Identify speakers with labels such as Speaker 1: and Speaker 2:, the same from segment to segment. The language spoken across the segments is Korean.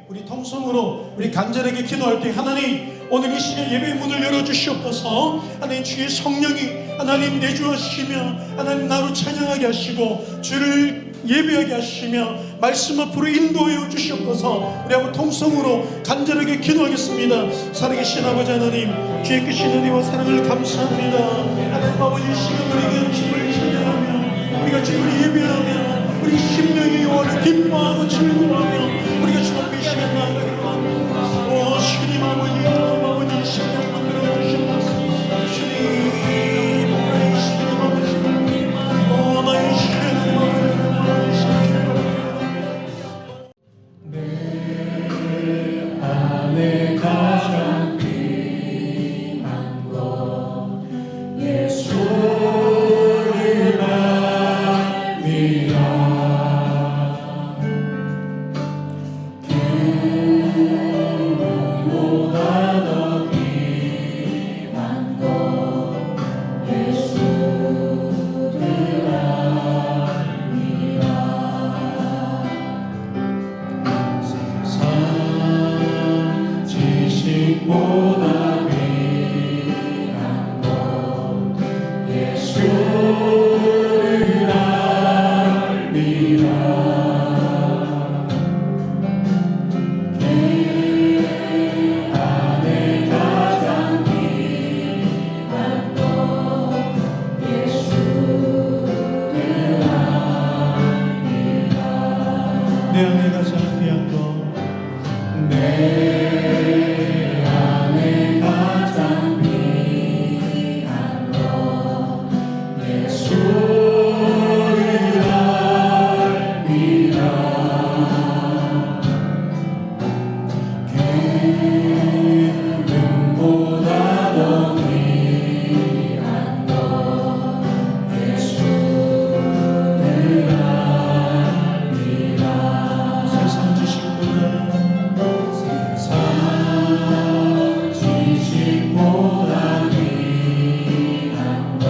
Speaker 1: 우리 통성으로 우리 간절하게 기도할 때 하나님 오늘 이 시간 예배의 문을 열어주시옵소서. 하나님 주의 성령이 하나님 내주하시며 하나님 나로 찬양하게 하시고 주를 예배하게 하시며 말씀 앞으로 인도하여 주시옵소서. 우리 한번 통성으로 간절하게 기도하겠습니다. 살아계신 아버지 하나님, 주의 크신 은혜와 사랑을 감사합니다. 하나님 아버지 이 시간 우리가 주를 찬양하며 우리가 주를 예배하며 우리 심령의 영혼을 기뻐하고 즐거워하며 우리가 주 앞에 이 시간 나아가기를 원합니다. 오 주님 아버지 심령 만들어 주시옵소서. 주님 아버지 오 나의 시간 내 안에 가장 귀한 것 예수를 알미라. 내 안에 가장 귀한 것 내 안에 가장 귀한 것 예수를 알미라. 기름보다 더 귀한 것 예수를 알미라. 세상 지식보다 귀한 것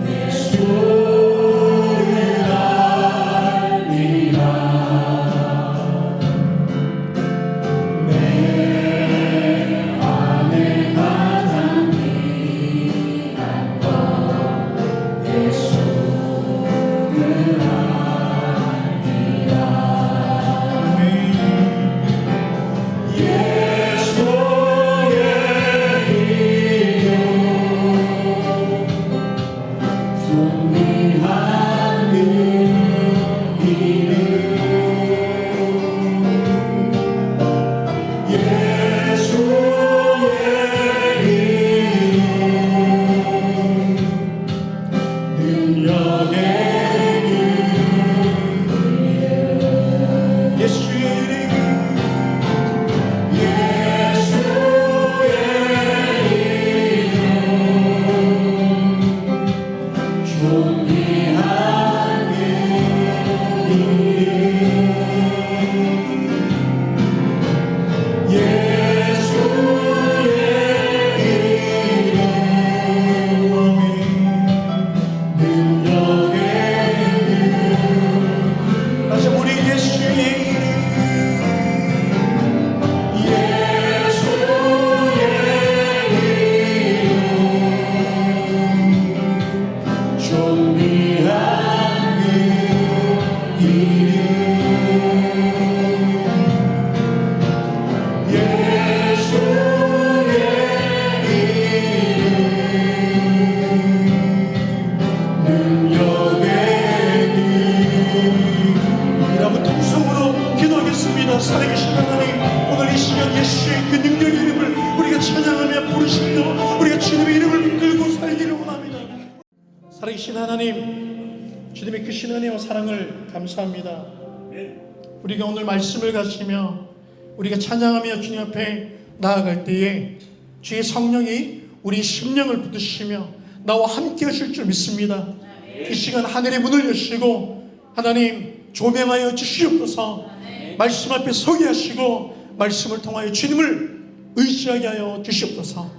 Speaker 1: 예수를 알미라. 내 안에 가장 귀한 것 예수를 알미라. 살아계신 하나님, 오늘 이 시간 예수의 그 능력의 이름을 우리가 찬양하며 부르시며 우리가 주님의 이름을 붙들고 살기를 원합니다. 살아계신 하나님, 주님의 크신 은혜와 사랑을 감사합니다. 우리가 오늘 말씀을 가지며 우리가 찬양하며 주님 앞에 나아갈 때에 주의 성령이 우리 심령을 붙드시며 나와 함께 하실 줄 믿습니다. 이 시간 하늘의 문을 여시고 하나님 조명하여 주시옵소서. 말씀 앞에 서게 하시고 말씀을 통하여 주님을 의지하게 하여 주시옵소서.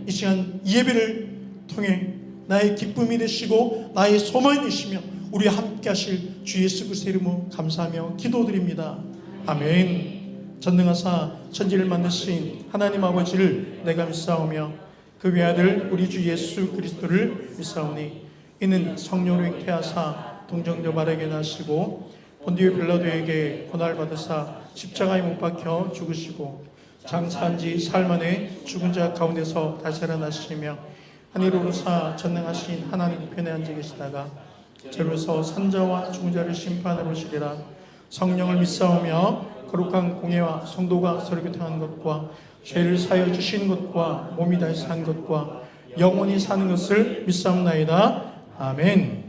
Speaker 1: 이 시간 예배를 통해 나의 기쁨이 되시고 나의 소망이 되시며 우리와 함께 하실 주 예수 그리스도의 이름으로 감사하며 기도드립니다. 아멘. 전능하사 천지를 만드신 하나님 아버지를 내가 믿사오며 그 외아들 우리 주 예수 그리스도를 믿사오니 이는 성령으로 잉태하사 동정녀 마리아에게 나시고 본디오 빌라도에게 고난을 받으사 십자가에 못 박혀 죽으시고 장사한 지 사흘 만에 죽은 자 가운데서 다시 살아나시며 하늘로 오르사 전능하신 하나님 편에 앉아 계시다가 저로서 산자와 죽은 자를 심판하러 오시리라. 성령을 믿사오며 거룩한 공예와 성도가 서로 교통하는 것과 죄를 사하여 주시는 것과 몸이 다시 사는 것과 영원히 사는 것을 믿사옵나이다. 아멘.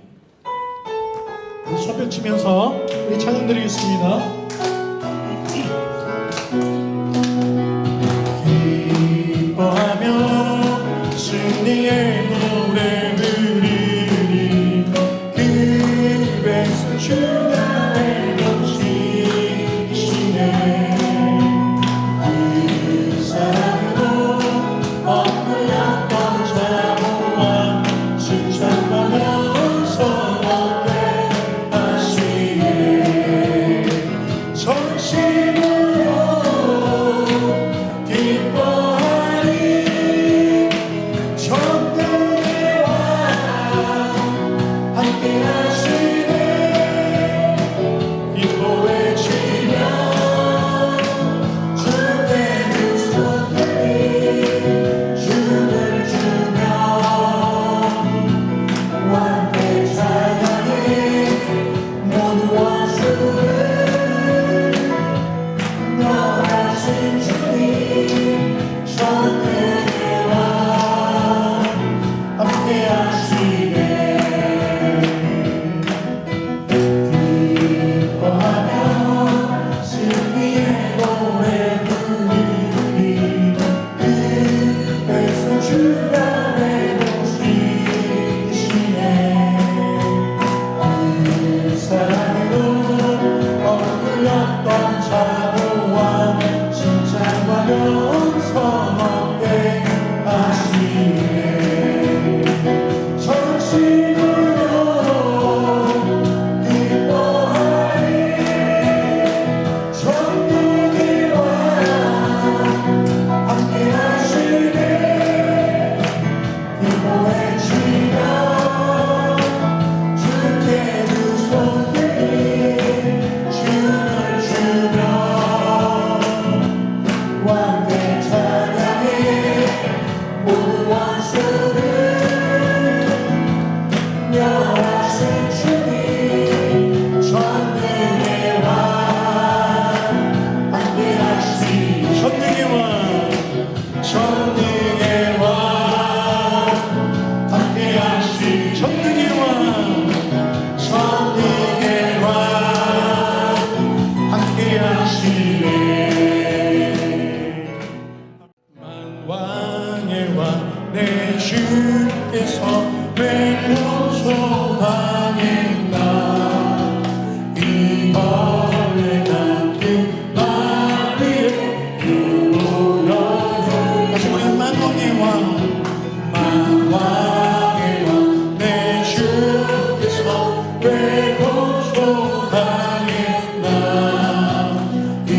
Speaker 1: 우리 손뼉 치면서 우리 찬양 드리겠습니다. 기뻐하며 승리의 노래 부르리 그 백성 주가 외치시네 그 사랑으로 억눌렸던 자모와 칭찬하면서 얻게 하시네 전심으로 기뻐하리 전능의 왕 함께 하시네 기뻐 외치며 주께 두 손 들이 춤을 추며 왕께 찬양해 모든 원수를 멸하신 주님 전능의 왕 함께 하시네 기뻐하며 승리의 노래 부르리 그 백성 주가 외치시네 그 사랑으로 억눌렸던 자모와 칭찬하면서 얻게 하시네 전심으로 기뻐하리 전능의 왕 함께 하시네 기뻐 외치며 주께 두 손 들이 춤을 추며 왕께 찬양해 모든 원수를 멸하신 주님 전능의 왕 함께 하시니 전능의 왕 전능의 왕 함께 하시니 전능의 왕 전능의 왕 함께 하시네 만왕의 왕 내 주께서 왜 고소당했나 이 벌레 같은 날 위에 그보여요 다시 우리 만왕의 왕 만왕의 왕 내 주께서 왜 고소당했나 이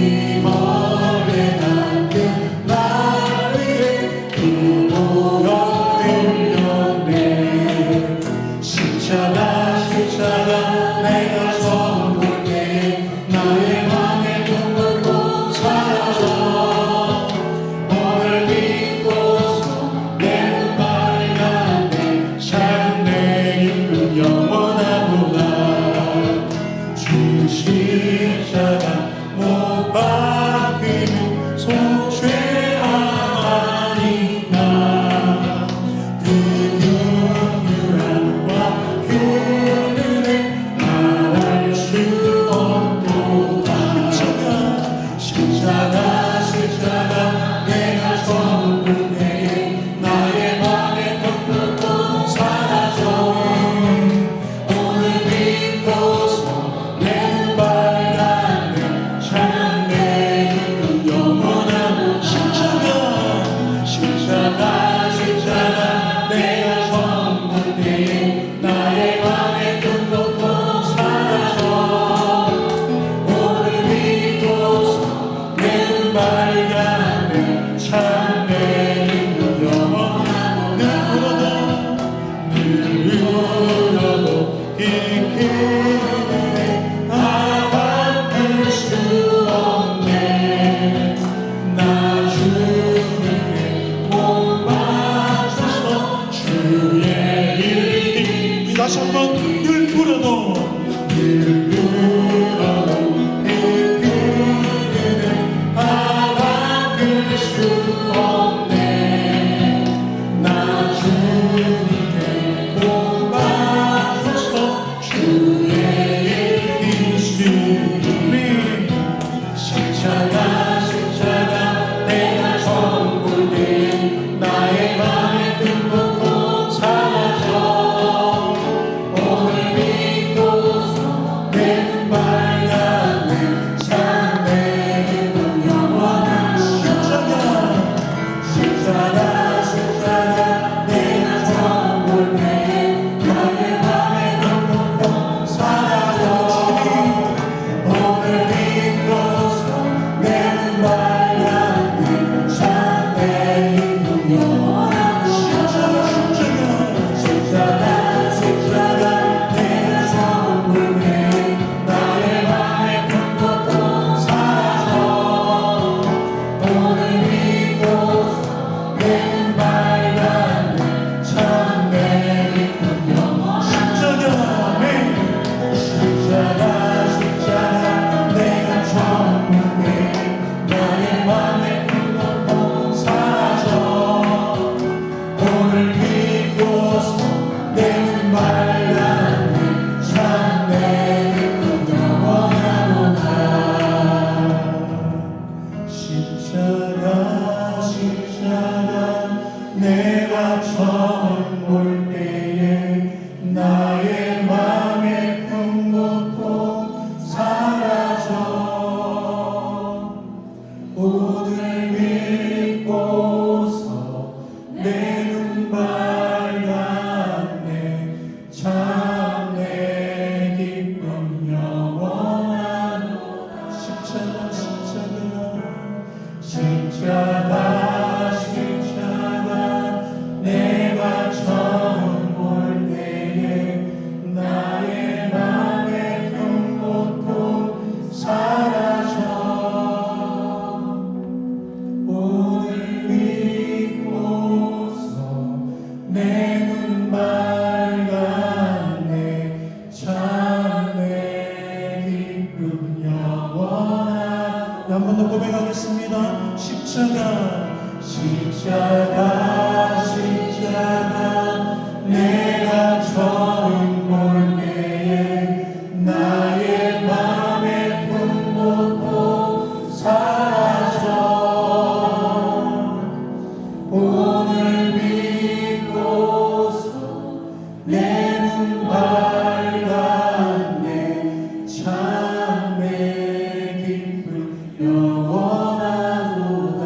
Speaker 1: 번 더 고백하겠습니다. 십자가 내가 처음 볼 때에 나의 맘의 분노도 사라져 오늘 믿고서 내 눈 밝았네 참내 기쁨 영원하도다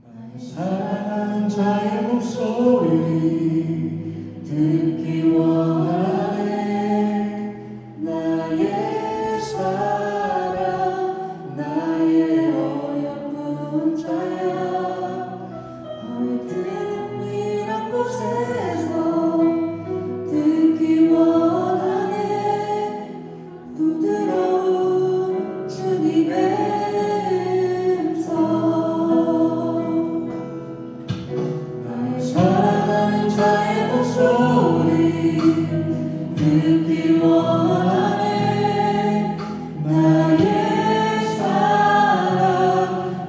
Speaker 1: 나의 사랑하는 자의 목소리 듣기 원하네 나의 사랑 나의 어여쁜 자야 너의 들은 미란 곳에서 듣기 원하네 부드러운 주님의 음성 나의 사랑하는 자의 목소리 듣기 원하네 나의 사랑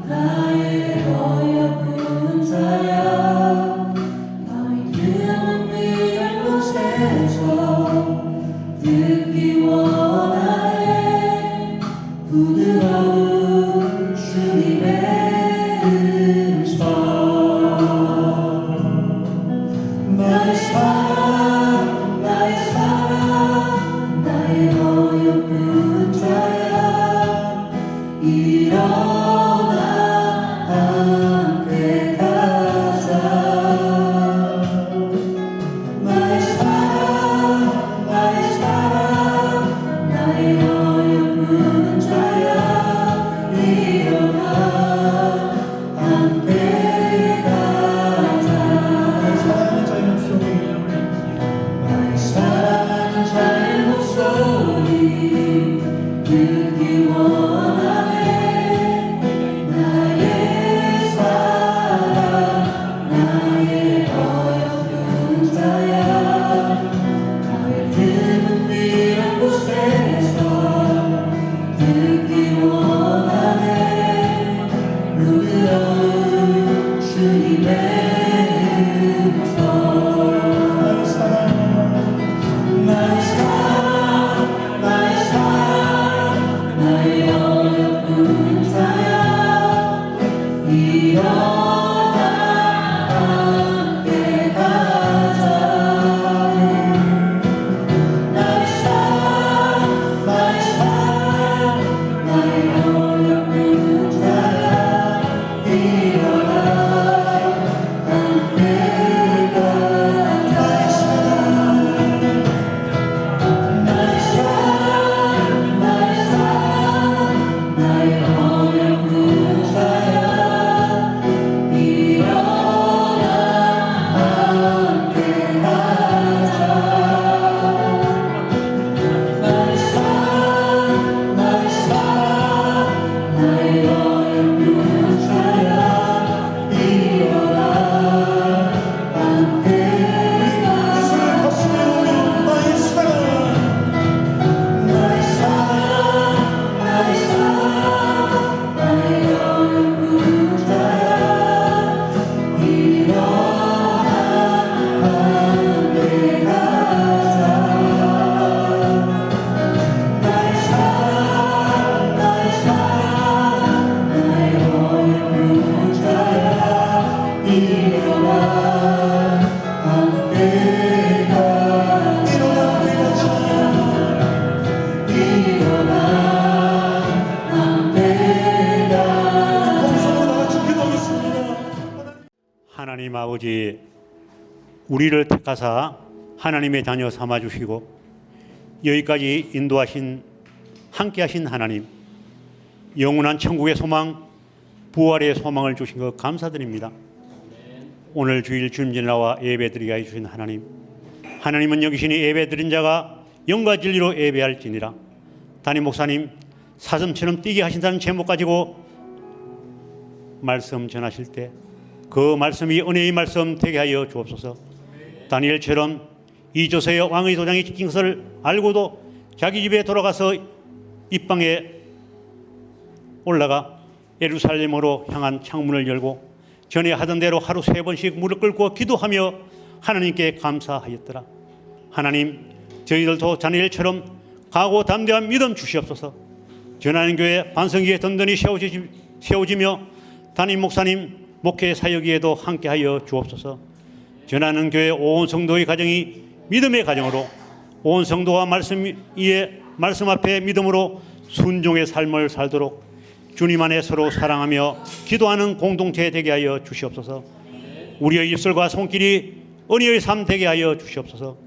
Speaker 1: 나의 어여쁜 자야 너의 드문 미란 곳에서 듣기 원하네 부드러운 주님의 음성 나의 사랑 나의 어여쁜 자야 일어나 함께 가자 나의 사랑 나의 어여쁜 자야 일어나 함께 가자 나의 사랑하는 자의 목소리 듣기 원하네 나의 사랑 나의 어여쁜 자야 나의 드문 미란 곳에서 듣기 원하네 부드러운 주님의 음성 나의 사랑 나의 어여쁜 자야 일어나 함께 가자 나의 사랑 나의 어여쁜 자야 일어나 함께 가자 나의 사랑 나의 어여쁜 자야 일어나 함께 가자 나의 사랑 나의 어여쁜 자야 일어나 함께 가자 가슴에 오며 나의 사랑 나의 어여쁜 자야 일어나 함께 가자 나의 사랑 나의 어여쁜 자야 일어나 함께 가자 일어나 함께 가자 공성으로 나같이 기도하겠습니다.
Speaker 2: 하나님 아버지, 우리를 택하사 하나님의 자녀 삼아주시고 여기까지 인도하신 함께하신 하나님, 영원한 천국의 소망, 부활의 소망을 주신 것 감사드립니다. 오늘 주일 주님께 나와 예배드리게 해주신 하나님, 하나님은 여기시니 예배드린 자가 영과 진리로 예배할지니라. 담임 목사님 사슴처럼 뛰게 하신다는 제목 가지고 말씀 전하실 때 그 말씀이 은혜의 말씀 되게 하여 주옵소서. 다니엘처럼 이조세의 왕의 도장에 찍힌 것을 알고도 자기 집에 돌아가서 입방에 올라가 예루살렘으로 향한 창문을 열고 전에 하던 대로 하루 3번씩 무릎 꿇고 기도하며 하나님께 감사하였더라. 하나님, 저희들도 자네들처럼 각오 담대한 믿음 주시옵소서. 전하는 교회 반성기에 든든히 세워지며 담임 목사님 목회 사역에도 함께하여 주옵소서. 전하는 교회 온 성도의 가정이 믿음의 가정으로, 온 성도와 말씀 앞에 믿음으로 순종의 삶을 살도록 주님 안에 서로 사랑하며 기도하는 공동체 되게 하여 주시옵소서. 우리의 입술과 손길이 은혜의 삶 되게 하여 주시옵소서.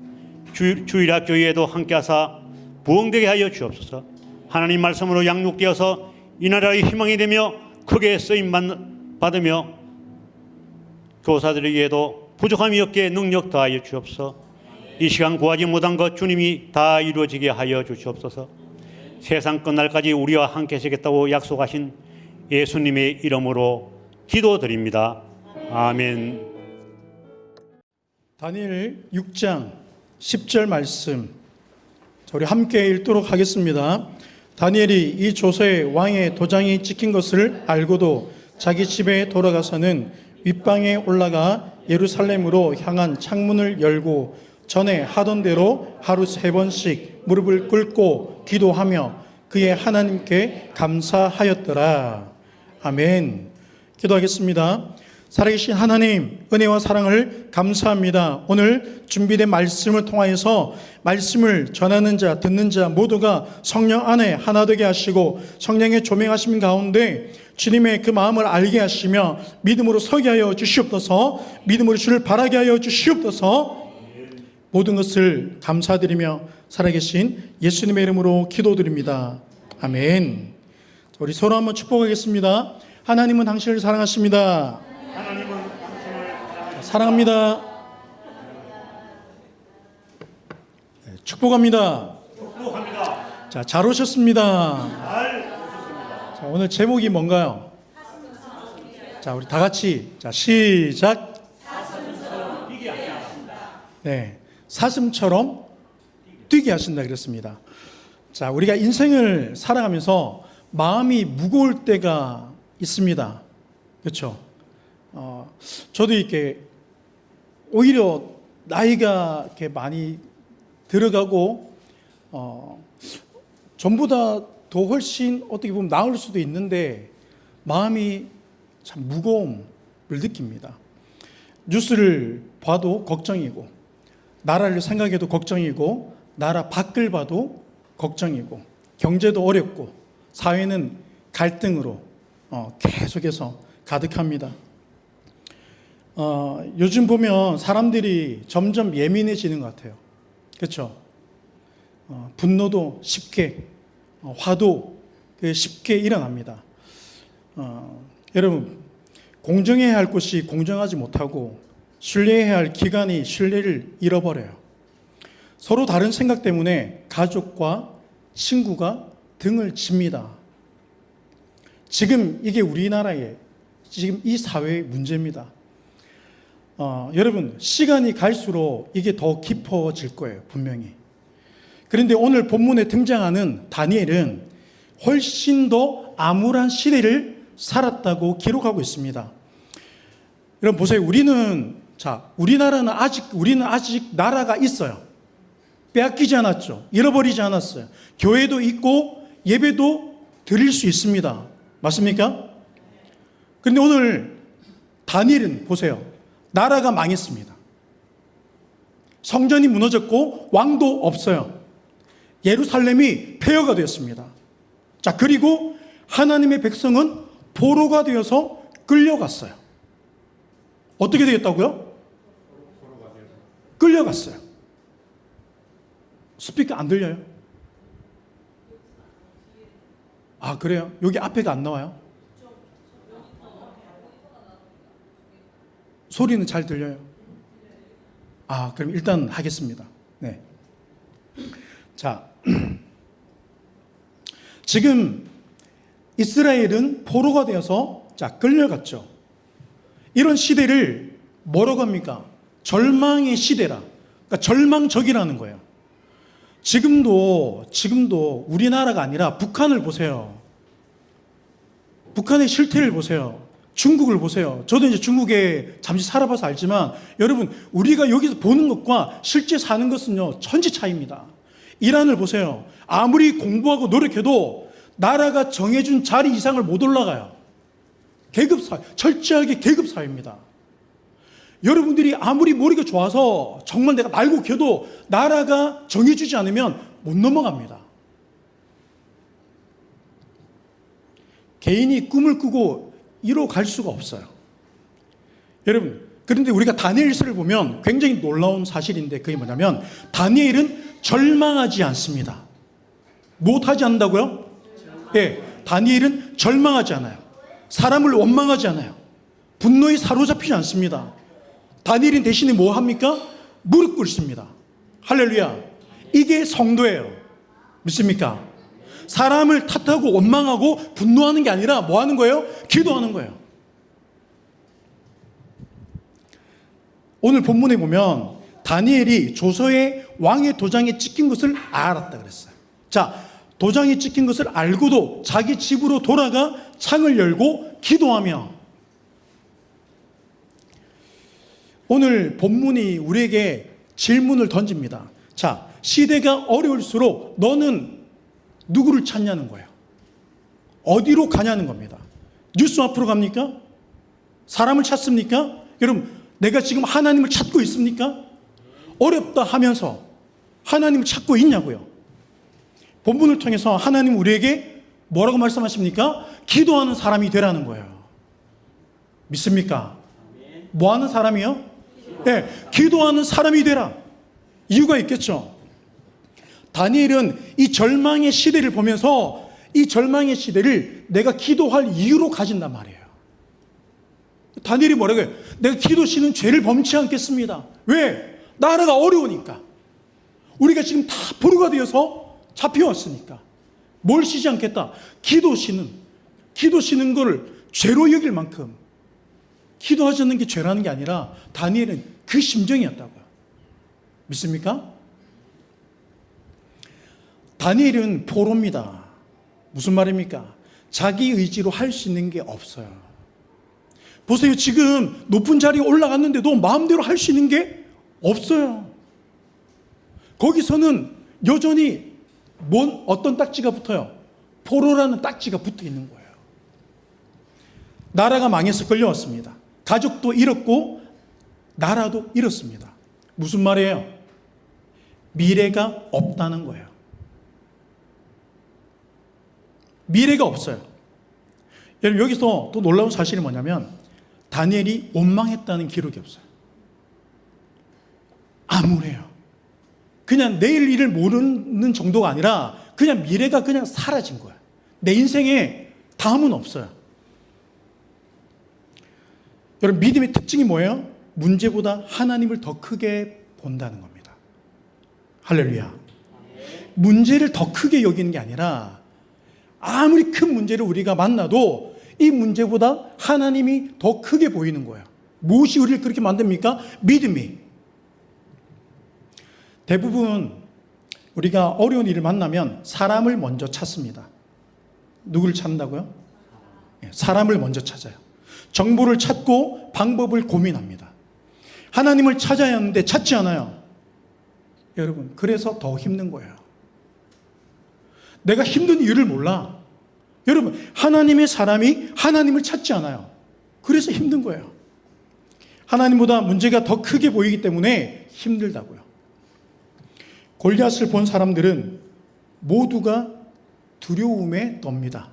Speaker 2: 주일학 교회에도 함께하사 부흥되게 하여 주옵소서. 하나님 말씀으로 양육되어서 이 나라의 희망이 되며 크게 쓰임 받으며 교사들에게도 부족함이 없게 능력 더하여 주옵소서. 이 시간 구하지 못한 것 주님이 다 이루어지게 하여 주시옵소서. 세상 끝날까지 우리와 함께 하시겠다고 약속하신 예수님의 이름으로 기도드립니다. 아멘.
Speaker 3: 다니엘 6장 10절 말씀, 우리 함께 읽도록 하겠습니다. 다니엘이 이 조서에 왕의 도장이 찍힌 것을 알고도 자기 집에 돌아가서는 윗방에 올라가 예루살렘으로 향한 창문을 열고 전에 하던 대로 하루 3번씩 무릎을 꿇고 기도하며 그의 하나님께 감사하였더라. 아멘. 기도하겠습니다. 살아계신 하나님, 은혜와 사랑을 감사합니다. 오늘 준비된 말씀을 통하여서 말씀을 전하는 자, 듣는 자 모두가 성령 안에 하나 되게 하시고 성령의 조명하심 가운데 주님의 그 마음을 알게 하시며 믿음으로 서게 하여 주시옵소서. 믿음으로 주를 바라게 하여 주시옵소서. 모든 것을 감사드리며 살아계신 예수님의 이름으로 기도드립니다. 아멘. 우리 서로 한번 축복하겠습니다. 하나님은 당신을 사랑하십니다. 사랑합니다. 네, 축복합니다. 자, 잘 오셨습니다. 자, 오늘 제목이 뭔가요? 자, 우리 다 같이 자, 시작. 네, 사슴처럼 뛰게 하신다 그랬습니다. 자, 우리가 인생을 살아가면서 마음이 무거울 때가 있습니다. 그렇죠? 저도 이렇게 오히려 나이가 이렇게 많이 들어가고 전보다 더 훨씬 어떻게 보면 나을 수도 있는데 마음이 참 무거움을 느낍니다. 뉴스를 봐도 걱정이고, 나라를 생각해도 걱정이고, 나라 밖을 봐도 걱정이고, 경제도 어렵고, 사회는 갈등으로 계속해서 가득합니다. 요즘 보면 사람들이 점점 예민해지는 것 같아요. 그렇죠? 분노도 쉽게, 화도 쉽게 일어납니다. 여러분, 공정해야 할 곳이 공정하지 못하고 신뢰해야 할 기관이 신뢰를 잃어버려요. 서로 다른 생각 때문에 가족과 친구가 등을 칩니다. 지금 이게 우리나라의 지금 이 사회의 문제입니다. 여러분, 시간이 갈수록 이게 더 깊어질 거예요, 분명히. 그런데 오늘 본문에 등장하는 다니엘은 훨씬 더 암울한 시대를 살았다고 기록하고 있습니다. 여러분 보세요. 우리는 아직 나라가 있어요. 빼앗기지 않았죠. 잃어버리지 않았어요. 교회도 있고 예배도 드릴 수 있습니다. 맞습니까? 그런데 오늘 다니엘은 보세요. 나라가 망했습니다. 성전이 무너졌고 왕도 없어요. 예루살렘이 폐허가 되었습니다. 자, 그리고 하나님의 백성은 포로가 되어서 끌려갔어요. 어떻게 되겠다고요? 끌려갔어요. 스피커 안 들려요? 아, 그래요? 여기 앞에가 안 나와요? 소리는 잘 들려요? 아, 그럼 일단 하겠습니다. 네. 자, 지금 이스라엘은 포로가 되어서 끌려갔죠. 이런 시대를 뭐라고 합니까? 절망의 시대라. 그러니까 절망적이라는 거예요. 지금도 우리나라가 아니라 북한을 보세요. 북한의 실태를 보세요. 중국을 보세요. 저도 이제 중국에 잠시 살아봐서 알지만 여러분, 우리가 여기서 보는 것과 실제 사는 것은요, 천지 차이입니다. 이란을 보세요. 아무리 공부하고 노력해도 나라가 정해준 자리 이상을 못 올라가요. 계급사회, 철저하게 계급사회입니다. 여러분들이 아무리 머리가 좋아서 정말 내가 날고 겨도 나라가 정해주지 않으면 못 넘어갑니다. 개인이 꿈을 꾸고 이로 갈 수가 없어요. 여러분, 그런데 우리가 다니엘서를 보면 굉장히 놀라운 사실인데, 그게 뭐냐면 다니엘은 절망하지 않습니다. 못하지 않는다고요? 예, 다니엘은 절망하지 않아요. 사람을 원망하지 않아요. 분노에 사로잡히지 않습니다. 다니엘은 대신에 뭐 합니까? 무릎 꿇습니다. 할렐루야. 이게 성도예요. 믿습니까? 사람을 탓하고 원망하고 분노하는 게 아니라 뭐 하는 거예요? 기도하는 거예요. 오늘 본문에 보면 다니엘이 조서의 왕의 도장에 찍힌 것을 알았다 그랬어요. 자, 도장에 찍힌 것을 알고도 자기 집으로 돌아가 창을 열고 기도하며, 오늘 본문이 우리에게 질문을 던집니다. 자, 시대가 어려울수록 너는 누구를 찾냐는 거예요. 어디로 가냐는 겁니다. 뉴스 앞으로 갑니까? 사람을 찾습니까? 여러분, 내가 지금 하나님을 찾고 있습니까? 어렵다 하면서 하나님을 찾고 있냐고요. 본문을 통해서 하나님 우리에게 뭐라고 말씀하십니까? 기도하는 사람이 되라는 거예요. 믿습니까? 뭐 하는 사람이요? 네, 기도하는 사람이 되라. 이유가 있겠죠. 다니엘은 이 절망의 시대를 보면서 이 절망의 시대를 내가 기도할 이유로 가진단 말이에요. 다니엘이 뭐라고 해요? 내가 기도 쉬는 죄를 범치 않겠습니다. 왜? 나라가 어려우니까. 우리가 지금 다 포로가 되어서 잡혀왔으니까. 뭘 쉬지 않겠다? 기도 쉬는 걸 죄로 여길 만큼 기도하지 않는 게 죄라는 게 아니라 다니엘은 그 심정이었다고요. 믿습니까? 다니엘은 포로입니다. 무슨 말입니까? 자기 의지로 할 수 있는 게 없어요. 보세요. 지금 높은 자리에 올라갔는데도 마음대로 할 수 있는 게 없어요. 거기서는 여전히 어떤 딱지가 붙어요? 포로라는 딱지가 붙어 있는 거예요. 나라가 망해서 끌려왔습니다. 가족도 잃었고 나라도 잃었습니다. 무슨 말이에요? 미래가 없다는 거예요. 미래가 없어요. 여러분, 여기서 또 놀라운 사실이 뭐냐면 다니엘이 원망했다는 기록이 없어요. 암울해요. 그냥 내일 일을 모르는 정도가 아니라 그냥 미래가 그냥 사라진 거예요. 내 인생에 다음은 없어요. 여러분, 믿음의 특징이 뭐예요? 문제보다 하나님을 더 크게 본다는 겁니다. 할렐루야. 문제를 더 크게 여기는 게 아니라 아무리 큰 문제를 우리가 만나도 이 문제보다 하나님이 더 크게 보이는 거예요. 무엇이 우리를 그렇게 만듭니까? 믿음이. 대부분 우리가 어려운 일을 만나면 사람을 먼저 찾습니다. 누구를 찾는다고요? 사람을 먼저 찾아요. 정보를 찾고 방법을 고민합니다. 하나님을 찾아야 하는데 찾지 않아요. 여러분, 그래서 더 힘든 거예요. 내가 힘든 이유를 몰라. 여러분, 하나님의 사람이 하나님을 찾지 않아요. 그래서 힘든 거예요. 하나님보다 문제가 더 크게 보이기 때문에 힘들다고요. 골리앗을 본 사람들은 모두가 두려움에 떱니다.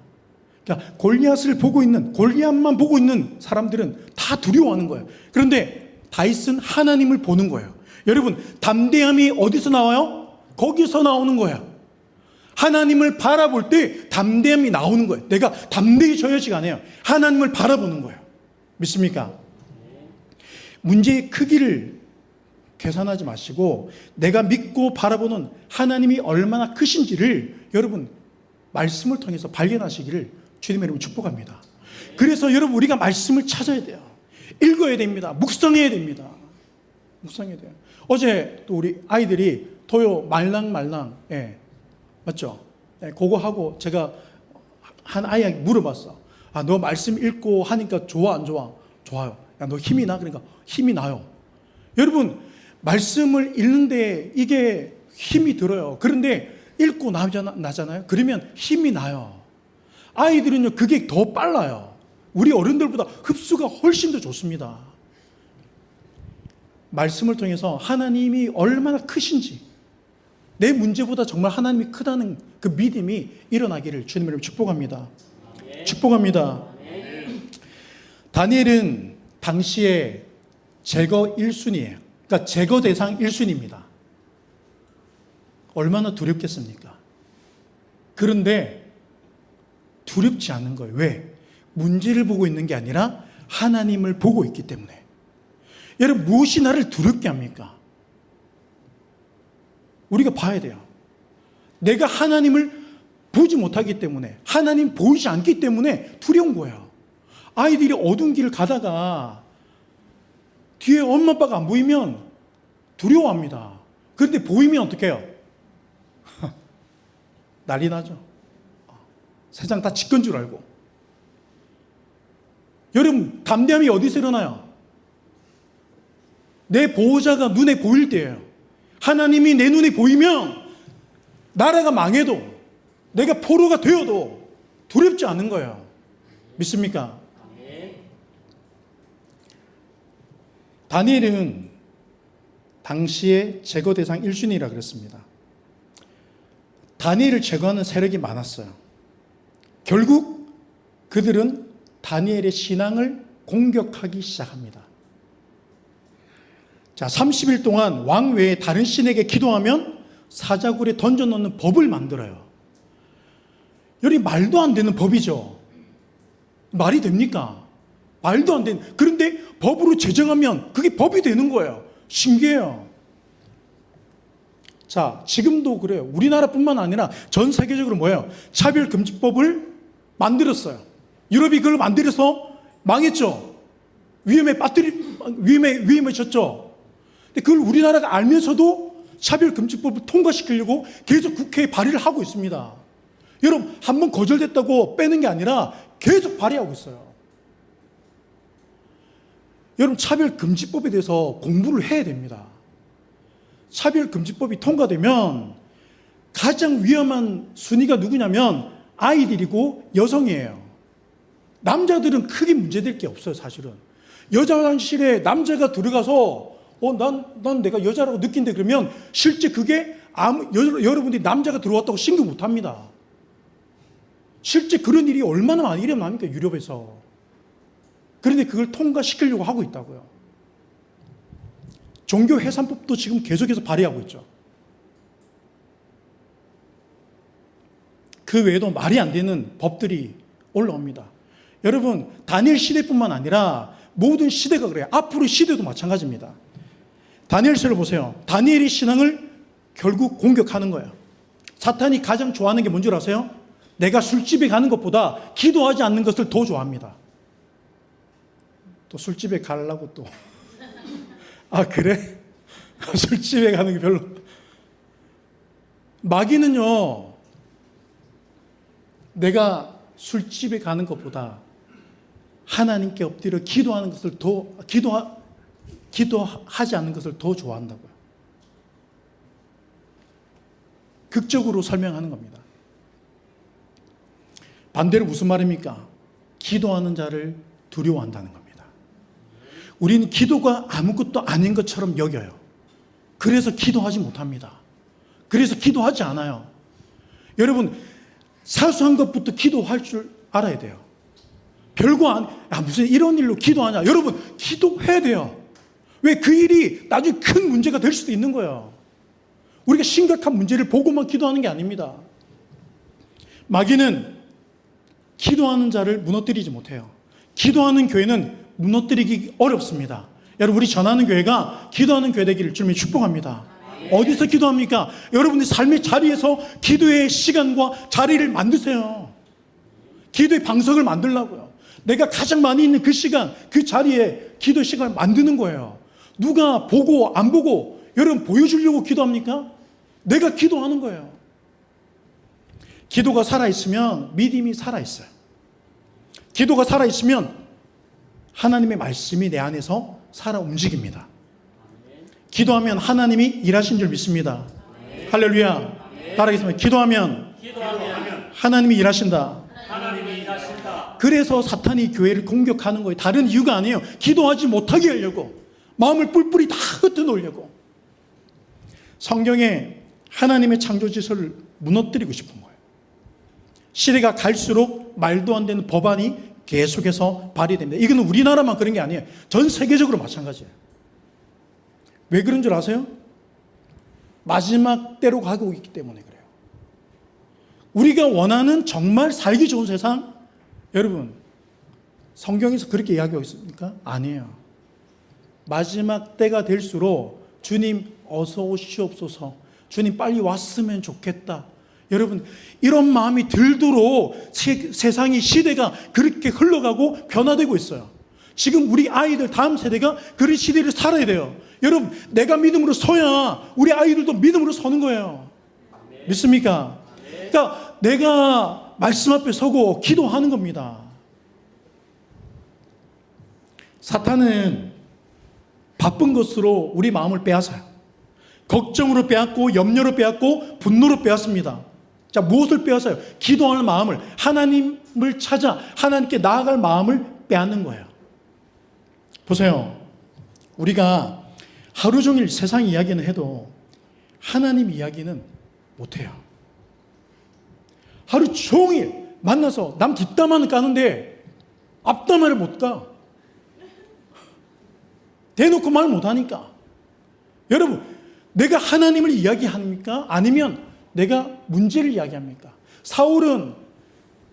Speaker 3: 그러니까 골리앗만 보고 있는 사람들은 다 두려워하는 거예요. 그런데 다윗은 하나님을 보는 거예요. 여러분, 담대함이 어디서 나와요? 거기서 나오는 거예요. 하나님을 바라볼 때 담대함이 나오는 거예요. 내가 담대히 져야지가 않아요. 하나님을 바라보는 거예요. 믿습니까? 문제의 크기를 계산하지 마시고 내가 믿고 바라보는 하나님이 얼마나 크신지를 여러분 말씀을 통해서 발견하시기를 주님의 이름으로 축복합니다. 그래서 여러분, 우리가 말씀을 찾아야 돼요. 읽어야 됩니다. 묵상해야 됩니다. 묵상해야 돼요. 어제 또 우리 아이들이 토요 말랑말랑. 예. 맞죠? 예, 그거 하고 제가 한 아이에게 물어봤어. 아, 너 말씀 읽고 하니까 좋아, 안 좋아? 좋아요. 야, 너 힘이 나? 그러니까 힘이 나요. 여러분, 말씀을 읽는데 이게 힘이 들어요. 그런데 읽고 나잖아요. 그러면 힘이 나요. 아이들은요, 그게 더 빨라요. 우리 어른들보다 흡수가 훨씬 더 좋습니다. 말씀을 통해서 하나님이 얼마나 크신지, 내 문제보다 정말 하나님이 크다는 그 믿음이 일어나기를 주님으로 축복합니다. 축복합니다. 다니엘은 당시에 제거 1순위예요. 그러니까 제거 대상 1순위입니다. 얼마나 두렵겠습니까? 그런데 두렵지 않은 거예요. 왜? 문제를 보고 있는 게 아니라 하나님을 보고 있기 때문에. 여러분, 무엇이 나를 두렵게 합니까? 우리가 봐야 돼요. 내가 하나님을 보지 못하기 때문에, 하나님 보이지 않기 때문에 두려운 거예요. 아이들이 어두운 길을 가다가 뒤에 엄마 아빠가 안 보이면 두려워합니다. 그런데 보이면 어떻게 해요? 난리 나죠. 세상 다 지건 줄 알고. 여러분, 담대함이 어디서 일어나요? 내 보호자가 눈에 보일 때예요. 하나님이 내 눈에 보이면 나라가 망해도, 내가 포로가 되어도 두렵지 않은 거예요. 믿습니까? 다니엘은 당시에 제거 대상 1순위라 그랬습니다. 다니엘을 제거하는 세력이 많았어요. 결국 그들은 다니엘의 신앙을 공격하기 시작합니다. 자, 30일 동안 왕 외에 다른 신에게 기도하면 사자굴에 던져놓는 법을 만들어요. 여기 말도 안 되는 법이죠. 말이 됩니까? 말도 안 되는. 그런데 법으로 제정하면 그게 법이 되는 거예요. 신기해요. 자, 지금도 그래요. 우리나라뿐만 아니라 전 세계적으로 뭐예요? 차별금지법을 만들었어요. 유럽이 그걸 만들어서 망했죠. 위험해졌죠. 근데 그걸 우리나라가 알면서도 차별금지법을 통과시키려고 계속 국회에 발의를 하고 있습니다. 여러분, 한번 거절됐다고 빼는 게 아니라 계속 발의하고 있어요. 여러분, 차별금지법에 대해서 공부를 해야 됩니다. 차별금지법이 통과되면 가장 위험한 순위가 누구냐면 아이들이고 여성이에요. 남자들은 크게 문제될 게 없어요, 사실은. 여자 화장실에 남자가 들어가서 난 내가 여자라고 느낀대 그러면 실제 그게 여러분들이 남자가 들어왔다고 신고 못 합니다. 실제 그런 일이 얼마나 많이 일어납니까, 유럽에서. 그런데 그걸 통과시키려고 하고 있다고요. 종교해산법도 지금 계속해서 발의하고 있죠. 그 외에도 말이 안 되는 법들이 올라옵니다. 여러분, 다니엘 시대뿐만 아니라 모든 시대가 그래요. 앞으로의 시대도 마찬가지입니다. 다니엘서를 보세요. 다니엘의 신앙을 결국 공격하는 거예요. 사탄이 가장 좋아하는 게 뭔 줄 아세요? 내가 술집에 가는 것보다 기도하지 않는 것을 더 좋아합니다. 또 술집에 가려고 또. 아, 그래? 술집에 가는 게 별로. 마귀는요, 내가 술집에 가는 것보다 하나님께 엎드려 기도하는 것을 기도하지 않는 것을 더 좋아한다고요. 극적으로 설명하는 겁니다. 반대로 무슨 말입니까? 기도하는 자를 두려워한다는 겁니다. 우리는 기도가 아무것도 아닌 것처럼 여겨요. 그래서 기도하지 못합니다. 그래서 기도하지 않아요. 여러분, 사소한 것부터 기도할 줄 알아야 돼요. 별거 무슨 이런 일로 기도하냐. 여러분, 기도해야 돼요. 왜? 그 일이 나중에 큰 문제가 될 수도 있는 거예요. 우리가 심각한 문제를 보고만 기도하는 게 아닙니다. 마귀는 기도하는 자를 무너뜨리지 못해요. 기도하는 교회는 무너뜨리기 어렵습니다. 여러분, 우리 전하는 교회가 기도하는 교회 되기를 주님이 축복합니다. 어디서 기도합니까? 여러분의 삶의 자리에서 기도의 시간과 자리를 만드세요. 기도의 방석을 만들라고요. 내가 가장 많이 있는 그 시간, 그 자리에 기도의 시간을 만드는 거예요. 누가 보고 안 보고 여러분 보여주려고 기도합니까? 내가 기도하는 거예요. 기도가 살아있으면 믿음이 살아있어요. 기도가 살아있으면 하나님의 말씀이 내 안에서 살아 움직입니다. 기도하면 하나님이 일하신 줄 믿습니다. 할렐루야. 따라하겠습니다. 기도하면 하나님이 일하신다. 그래서 사탄이 교회를 공격하는 거예요. 다른 이유가 아니에요. 기도하지 못하게 하려고, 마음을 뿔뿔이 다 흩어놓으려고. 성경에 하나님의 창조 질서를 무너뜨리고 싶은 거예요. 시대가 갈수록 말도 안 되는 법안이 계속해서 발휘됩니다. 이건 우리나라만 그런 게 아니에요. 전 세계적으로 마찬가지예요. 왜 그런 줄 아세요? 마지막 때로 가고 있기 때문에 그래요. 우리가 원하는 정말 살기 좋은 세상, 여러분, 성경에서 그렇게 이야기하고 있습니까? 아니에요. 마지막 때가 될수록 주님 어서 오시옵소서, 주님 빨리 왔으면 좋겠다. 여러분, 이런 마음이 들도록 세상이, 시대가 그렇게 흘러가고 변화되고 있어요. 지금 우리 아이들, 다음 세대가 그런 시대를 살아야 돼요. 여러분, 내가 믿음으로 서야 우리 아이들도 믿음으로 서는 거예요. 믿습니까? 그러니까 내가 말씀 앞에 서고 기도하는 겁니다. 사탄은 바쁜 것으로 우리 마음을 빼앗아요. 걱정으로 빼앗고, 염려로 빼앗고, 분노로 빼앗습니다. 자, 무엇을 빼앗아요? 기도하는 마음을, 하나님을 찾아 하나님께 나아갈 마음을 빼앗는 거예요. 보세요. 우리가 하루 종일 세상 이야기는 해도 하나님 이야기는 못해요. 하루 종일 만나서 남 뒷담화는 까는데 앞담화를 못 까. 대놓고 말 못하니까. 여러분, 내가 하나님을 이야기합니까? 아니면 내가 문제를 이야기합니까? 사울은,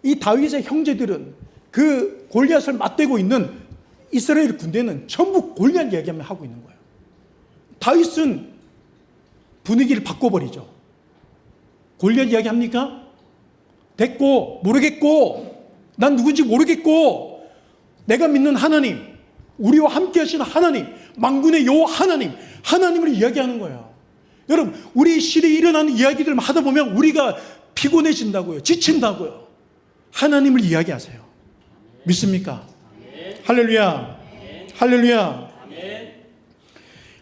Speaker 3: 이 다윗의 형제들은, 그 골리앗을 맞대고 있는 이스라엘 군대는 전부 골리앗 이야기하면 하고 있는 거예요. 다윗은 분위기를 바꿔버리죠. 골리앗 이야기합니까? 됐고, 모르겠고, 난 누군지 모르겠고, 내가 믿는 하나님, 우리와 함께 하시는 하나님, 만군의 여호와 하나님, 하나님을 이야기하는 거예요. 여러분, 우리 시대에 일어나는 이야기들을 하다 보면 우리가 피곤해진다고요. 지친다고요. 하나님을 이야기하세요. 믿습니까? 할렐루야. 할렐루야.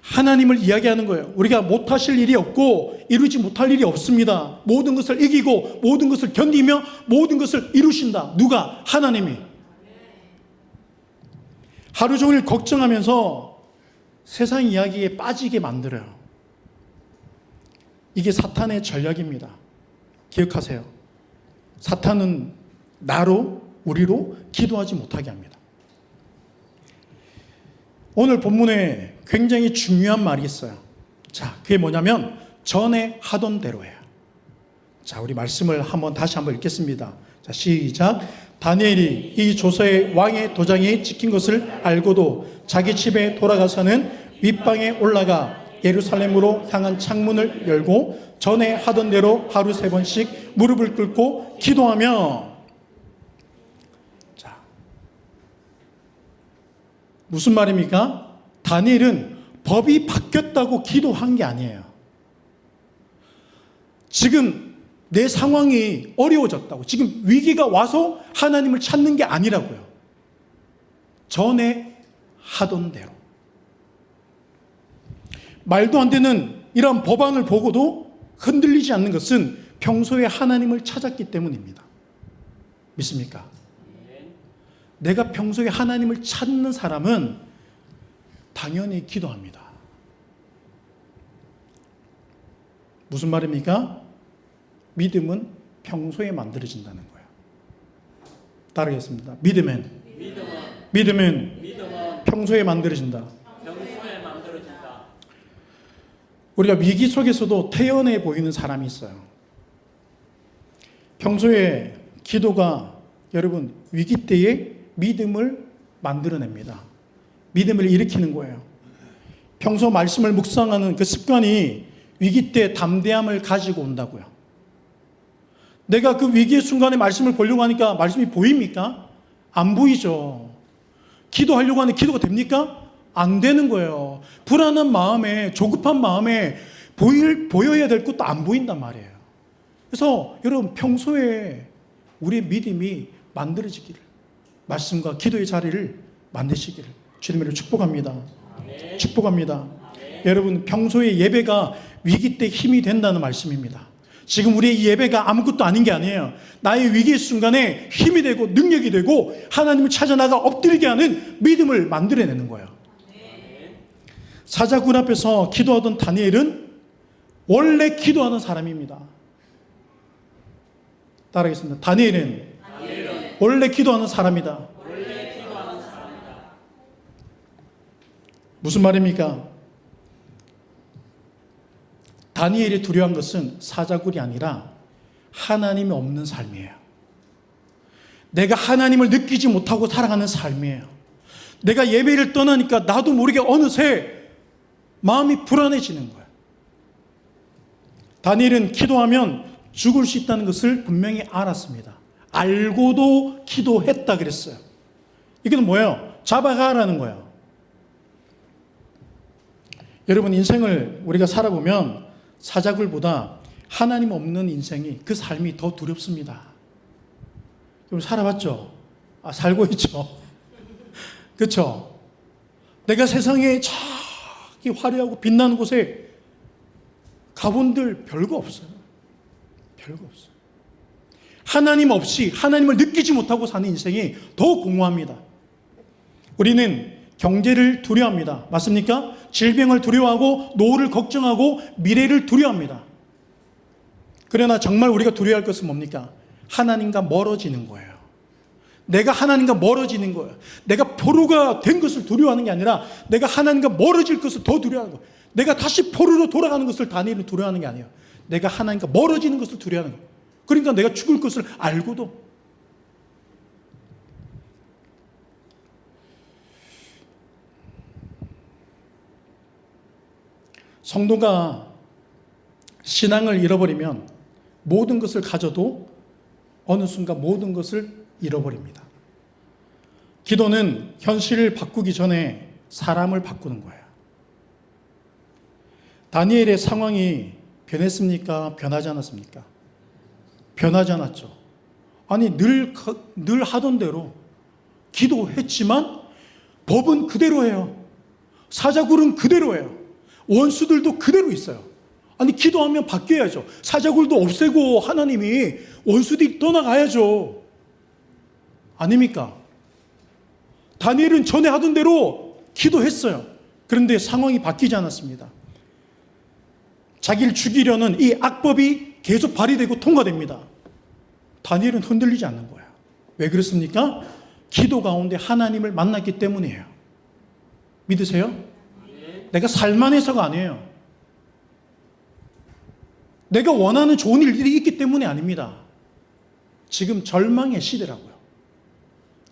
Speaker 3: 하나님을 이야기하는 거예요. 우리가 못하실 일이 없고 이루지 못할 일이 없습니다. 모든 것을 이기고 모든 것을 견디며 모든 것을 이루신다. 누가? 하나님이. 하루 종일 걱정하면서 세상 이야기에 빠지게 만들어요. 이게 사탄의 전략입니다. 기억하세요. 사탄은 나로, 우리로 기도하지 못하게 합니다. 오늘 본문에 굉장히 중요한 말이 있어요. 자, 그게 뭐냐면 전에 하던 대로예요. 자, 우리 말씀을 다시 한번 읽겠습니다. 자, 시작. 다니엘이 이 조서의 왕의 도장이 찍힌 것을 알고도 자기 집에 돌아가서는 윗방에 올라가 예루살렘으로 향한 창문을 열고 전에 하던 대로 하루 3번씩 무릎을 꿇고 기도하며, 자, 무슨 말입니까? 다니엘은 법이 바뀌었다고 기도한 게 아니에요. 지금 내 상황이 어려워졌다고, 지금 위기가 와서 하나님을 찾는 게 아니라고요. 전에 하던 대로. 말도 안 되는 이러한 법안을 보고도 흔들리지 않는 것은 평소에 하나님을 찾았기 때문입니다. 믿습니까? 내가 평소에 하나님을 찾는 사람은 당연히 기도합니다. 무슨 말입니까? 믿음은 평소에 만들어진다는 거예요. 따르겠습니다. 믿음은 평소에 만들어진다. 우리가 위기 속에서도 태연해 보이는 사람이 있어요. 평소에 기도가, 여러분, 위기 때에 믿음을 만들어냅니다. 믿음을 일으키는 거예요. 평소 말씀을 묵상하는 그 습관이 위기 때 담대함을 가지고 온다고요. 내가 그 위기의 순간에 말씀을 보려고 하니까 말씀이 보입니까? 안 보이죠. 기도하려고 하는데 기도가 됩니까? 안 되는 거예요. 불안한 마음에, 조급한 마음에 보여야 될 것도 안 보인단 말이에요. 그래서 여러분 평소에 우리의 믿음이 만들어지기를, 말씀과 기도의 자리를 만드시기를 주님으로 축복합니다. 축복합니다. 여러분 평소에 예배가 위기 때 힘이 된다는 말씀입니다. 지금 우리의 이 예배가 아무것도 아닌 게 아니에요. 나의 위기의 순간에 힘이 되고 능력이 되고 하나님을 찾아 나가 엎드리게 하는 믿음을 만들어내는 거예요. 사자굴 앞에서 기도하던 다니엘은 원래 기도하는 사람입니다. 따라하겠습니다. 다니엘은 원래 기도하는 사람이다. 무슨 말입니까? 다니엘이 두려워한 것은 사자굴이 아니라 하나님이 없는 삶이에요. 내가 하나님을 느끼지 못하고 살아가는 삶이에요. 내가 예배를 떠나니까 나도 모르게 어느새 마음이 불안해지는 거예요. 다니엘은 기도하면 죽을 수 있다는 것을 분명히 알았습니다. 알고도 기도했다 그랬어요. 이건 뭐예요? 잡아가라는 거예요. 여러분 인생을 우리가 살아보면 사자굴보다 하나님 없는 인생이, 그 삶이 더 두렵습니다. 여러분 살아봤죠? 살고 있죠? 그렇죠? 내가 세상에 저기 화려하고 빛나는 곳에 가본들 별거 없어요. 별거 없어요. 하나님 없이 하나님을 느끼지 못하고 사는 인생이 더 공허합니다. 우리는 경제를 두려워합니다. 맞습니까? 질병을 두려워하고 노후를 걱정하고 미래를 두려워합니다. 그러나 정말 우리가 두려워할 것은 뭡니까? 하나님과 멀어지는 거예요. 내가 하나님과 멀어지는 거예요. 내가 포로가 된 것을 두려워하는 게 아니라 내가 하나님과 멀어질 것을 더 두려워하는 거예요. 내가 다시 포로로 돌아가는 것을 다니엘은 두려워하는 게 아니에요. 내가 하나님과 멀어지는 것을 두려워하는 거예요. 그러니까 내가 죽을 것을 알고도. 성도가 신앙을 잃어버리면 모든 것을 가져도 어느 순간 모든 것을 잃어버립니다. 기도는 현실을 바꾸기 전에 사람을 바꾸는 거예요. 다니엘의 상황이 변했습니까? 변하지 않았습니까? 변하지 않았죠. 아니 늘 하던 대로 기도했지만 법은 그대로예요. 사자굴은 그대로예요. 원수들도 그대로 있어요. 아니 기도하면 바뀌어야죠. 사자굴도 없애고 하나님이 원수들이 떠나가야죠. 아닙니까? 다니엘은 전에 하던 대로 기도했어요. 그런데 상황이 바뀌지 않았습니다. 자기를 죽이려는 이 악법이 계속 발휘되고 통과됩니다. 다니엘은 흔들리지 않는 거예요. 왜 그렇습니까? 기도 가운데 하나님을 만났기 때문이에요. 믿으세요? 내가 살만해서가 아니에요. 내가 원하는 좋은 일들이 있기 때문이 아닙니다. 지금 절망의 시대라고요.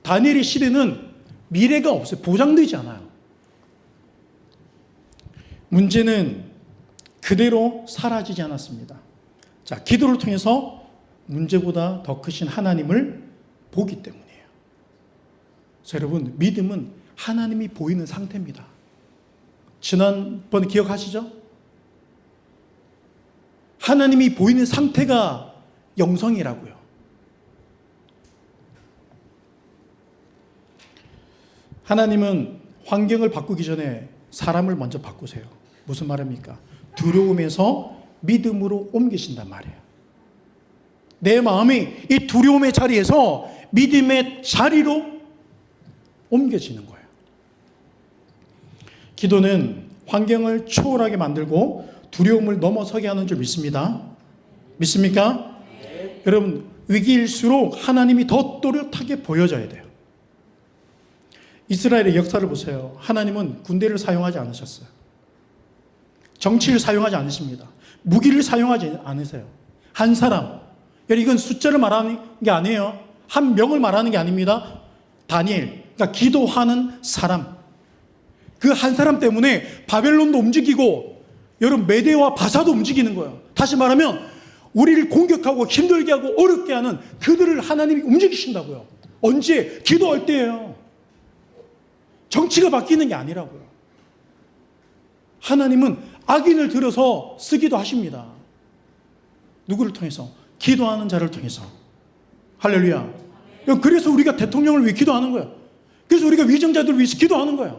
Speaker 3: 다니엘의 시대는 미래가 없어요. 보장되지 않아요. 문제는 그대로 사라지지 않았습니다. 자, 기도를 통해서 문제보다 더 크신 하나님을 보기 때문이에요. 그래서 여러분, 믿음은 하나님이 보이는 상태입니다. 지난번에 기억하시죠? 하나님이 보이는 상태가 영성이라고요. 하나님은 환경을 바꾸기 전에 사람을 먼저 바꾸세요. 무슨 말입니까? 두려움에서 믿음으로 옮기신단 말이에요. 내 마음이 이 두려움의 자리에서 믿음의 자리로 옮겨지는 거예요. 기도는 환경을 초월하게 만들고 두려움을 넘어서게 하는 줄 믿습니다. 믿습니까? 네. 여러분, 위기일수록 하나님이 더 또렷하게 보여져야 돼요. 이스라엘의 역사를 보세요. 하나님은 군대를 사용하지 않으셨어요. 정치를 사용하지 않으십니다. 무기를 사용하지 않으세요. 한 사람, 이건 숫자를 말하는 게 아니에요. 한 명을 말하는 게 아닙니다. 다니엘, 그러니까 기도하는 사람. 그 한 사람 때문에 바벨론도 움직이고 여러분 메대와 바사도 움직이는 거예요. 다시 말하면 우리를 공격하고 힘들게 하고 어렵게 하는 그들을 하나님이 움직이신다고요. 언제? 기도할 때예요. 정치가 바뀌는 게 아니라고요. 하나님은 악인을 들어서 쓰기도 하십니다. 누구를 통해서? 기도하는 자를 통해서. 할렐루야. 그래서 우리가 대통령을 위해 기도하는 거야. 그래서 우리가 위정자들을 위해서 기도하는 거야.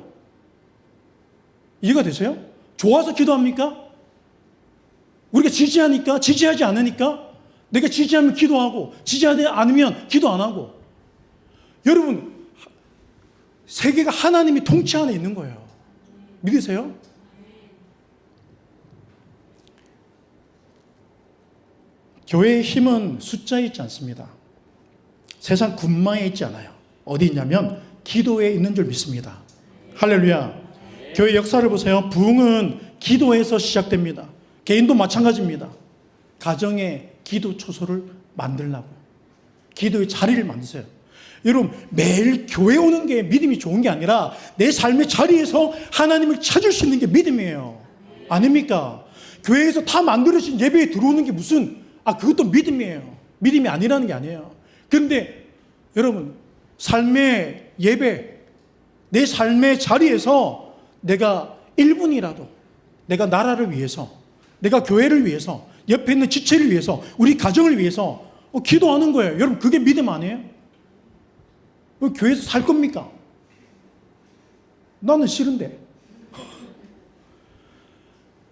Speaker 3: 이해가 되세요? 좋아서 기도합니까? 우리가 지지하니까? 지지하지 않으니까? 내가 지지하면 기도하고 지지하지 않으면 기도 안 하고. 여러분, 세계가 하나님이 통치 안에 있는 거예요. 믿으세요? 교회의 힘은 숫자에 있지 않습니다. 세상 군마에 있지 않아요. 어디 있냐면 기도에 있는 줄 믿습니다. 할렐루야. 교회 역사를 보세요. 부흥은 기도에서 시작됩니다. 개인도 마찬가지입니다. 가정에 기도 초소를 만들라고. 기도의 자리를 만드세요. 여러분, 매일 교회 오는 게 믿음이 좋은 게 아니라 내 삶의 자리에서 하나님을 찾을 수 있는 게 믿음이에요. 아닙니까? 교회에서 다 만들어진 예배에 들어오는 게 무슨, 그것도 믿음이에요. 믿음이 아니라는 게 아니에요. 그런데 여러분, 삶의 예배, 내 삶의 자리에서 내가 1분이라도 내가 나라를 위해서, 내가 교회를 위해서, 옆에 있는 지체를 위해서, 우리 가정을 위해서 기도하는 거예요. 여러분, 그게 믿음 아니에요? 교회에서 살 겁니까? 나는 싫은데.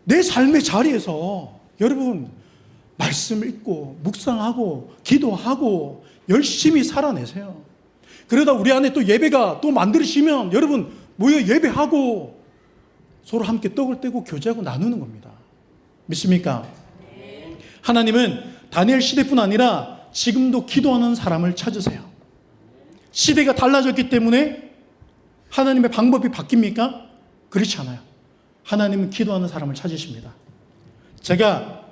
Speaker 3: 내 삶의 자리에서 여러분 말씀 읽고 묵상하고 기도하고 열심히 살아내세요. 그러다 우리 안에 또 예배가 또 만들어지면 여러분 모여 예배하고 서로 함께 떡을 떼고 교제하고 나누는 겁니다. 믿습니까? 하나님은 다니엘 시대뿐 아니라 지금도 기도하는 사람을 찾으세요. 시대가 달라졌기 때문에 하나님의 방법이 바뀝니까? 그렇지 않아요. 하나님은 기도하는 사람을 찾으십니다. 제가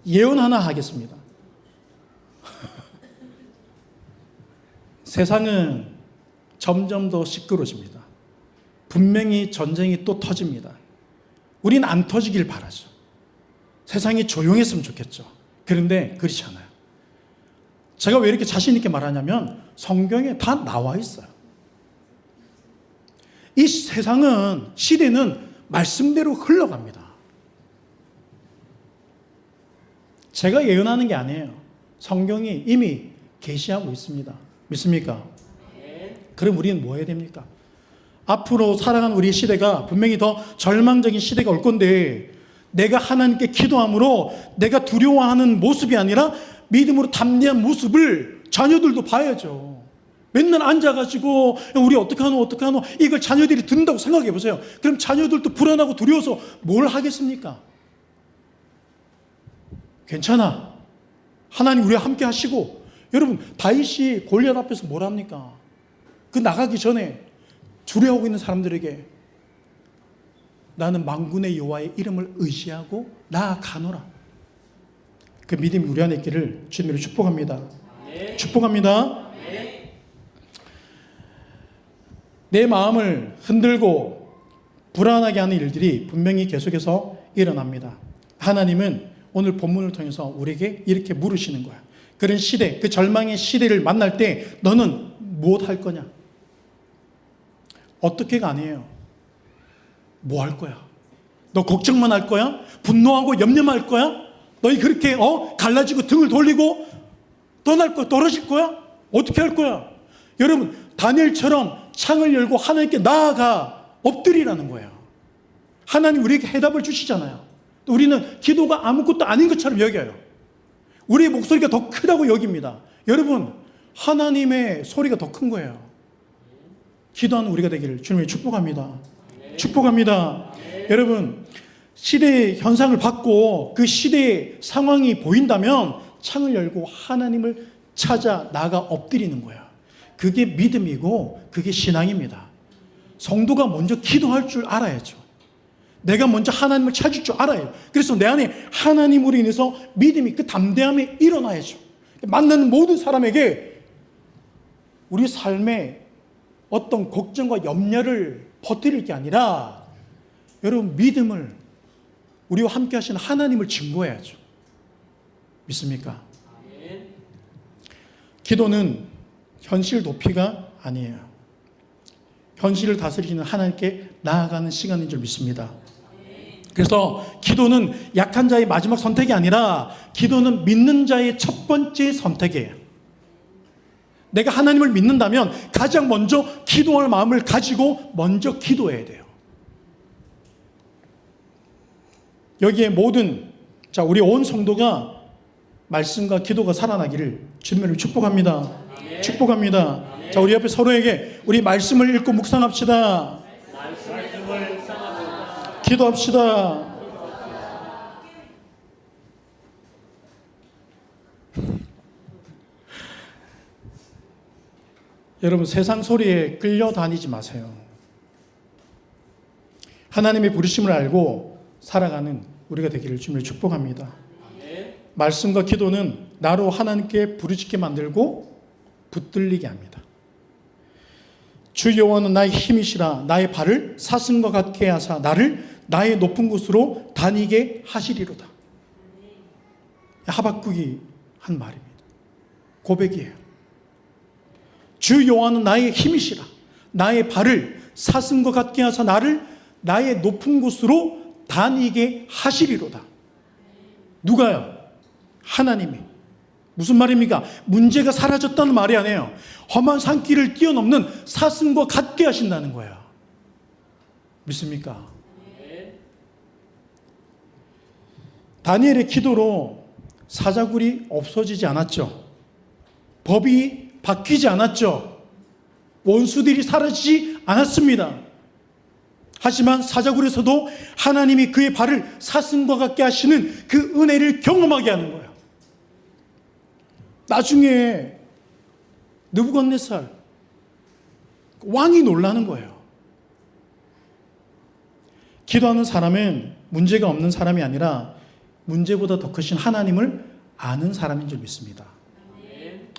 Speaker 3: 예언 하나 하겠습니다. 세상은 점점 더 시끄러집니다. 분명히 전쟁이 또 터집니다. 우린 안 터지길 바라죠. 세상이 조용했으면 좋겠죠. 그런데 그렇지 않아요. 제가 왜 이렇게 자신 있게 말하냐면 성경에 다 나와 있어요. 이 세상은, 시대는 말씀대로 흘러갑니다. 제가 예언하는 게 아니에요. 성경이 이미 계시하고 있습니다. 믿습니까? 그럼 우리는 뭐 해야 됩니까? 앞으로 살아가는 우리 시대가 분명히 더 절망적인 시대가 올 건데, 내가 하나님께 기도함으로 내가 두려워하는 모습이 아니라 믿음으로 담대한 모습을 자녀들도 봐야죠. 맨날 앉아가지고 우리 어떡하노 이걸 자녀들이 듣는다고 생각해 보세요. 그럼 자녀들도 불안하고 두려워서 뭘 하겠습니까? 괜찮아. 하나님 우리와 함께 하시고. 여러분, 다윗이 골리앗 앞에서 뭘 합니까? 그 나가기 전에 두려워하고 있는 사람들에게 나는 만군의 여호와의 이름을 의지하고 나아가노라. 그 믿음이 우리 안에 있기를 주님으로 축복합니다. 축복합니다. 내 마음을 흔들고 불안하게 하는 일들이 분명히 계속해서 일어납니다. 하나님은 오늘 본문을 통해서 우리에게 이렇게 물으시는 거야. 그런 시대, 그 절망의 시대를 만날 때 너는 무엇 할 거냐? 어떻게가 아니에요. 뭐 할 거야? 너 걱정만 할 거야? 분노하고 염려만 할 거야? 너희 그렇게 갈라지고 등을 돌리고 떠날 거야? 떨어질 거야? 어떻게 할 거야? 여러분, 다니엘처럼 창을 열고 하나님께 나아가 엎드리라는 거예요. 하나님 우리에게 해답을 주시잖아요. 우리는 기도가 아무것도 아닌 것처럼 여겨요. 우리의 목소리가 더 크다고 여깁니다. 여러분, 하나님의 소리가 더 큰 거예요. 기도하는 우리가 되기를 주님이 축복합니다. 축복합니다. 여러분, 시대의 현상을 받고 그 시대의 상황이 보인다면 창을 열고 하나님을 찾아 나가 엎드리는 거야. 그게 믿음이고 그게 신앙입니다. 성도가 먼저 기도할 줄 알아야죠. 내가 먼저 하나님을 찾을 줄 알아요. 그래서 내 안에 하나님으로 인해서 믿음이, 그 담대함이 일어나야죠. 만나는 모든 사람에게 우리 삶에 어떤 걱정과 염려를 퍼뜨릴 게 아니라 여러분 믿음을, 우리와 함께 하시는 하나님을 증거해야죠. 믿습니까? 기도는 현실 도피가 아니에요. 현실을 다스리시는 하나님께 나아가는 시간인 줄 믿습니다. 그래서 기도는 약한 자의 마지막 선택이 아니라 기도는 믿는 자의 첫 번째 선택이에요. 내가 하나님을 믿는다면 가장 먼저 기도할 마음을 가지고 먼저 기도해야 돼요. 여기에 우리 온 성도가 말씀과 기도가 살아나기를 주님으로 축복합니다. 축복합니다. 자, 우리 옆에 서로에게 우리 말씀을 읽고 묵상합시다. 기도합시다. 여러분, 세상 소리에 끌려다니지 마세요. 하나님의 부르심을 알고 살아가는 우리가 되기를 주님을 축복합니다. 말씀과 기도는 나로 하나님께 부르짖게 만들고 붙들리게 합니다. 주 여호와는 나의 힘이시라. 나의 발을 사슴과 같게 하사 나를 나의 높은 곳으로 다니게 하시리로다. 하박국이 한 말입니다. 고백이에요. 주 여호와는 나의 힘이시라. 나의 발을 사슴과 같게 하사 나를 나의 높은 곳으로 다니게 하시리로다. 누가요? 하나님이. 무슨 말입니까? 문제가 사라졌다는 말이 아니에요. 험한 산길을 뛰어넘는 사슴과 같게 하신다는 거예요. 믿습니까? 다니엘의 기도로 사자굴이 없어지지 않았죠. 법이 바뀌지 않았죠. 원수들이 사라지지 않았습니다. 하지만 사자굴에서도 하나님이 그의 발을 사슴과 같게 하시는 그 은혜를 경험하게 하는 거예요. 나중에 느부갓네살 왕이 놀라는 거예요. 기도하는 사람은 문제가 없는 사람이 아니라 문제보다 더 크신 하나님을 아는 사람인 줄 믿습니다.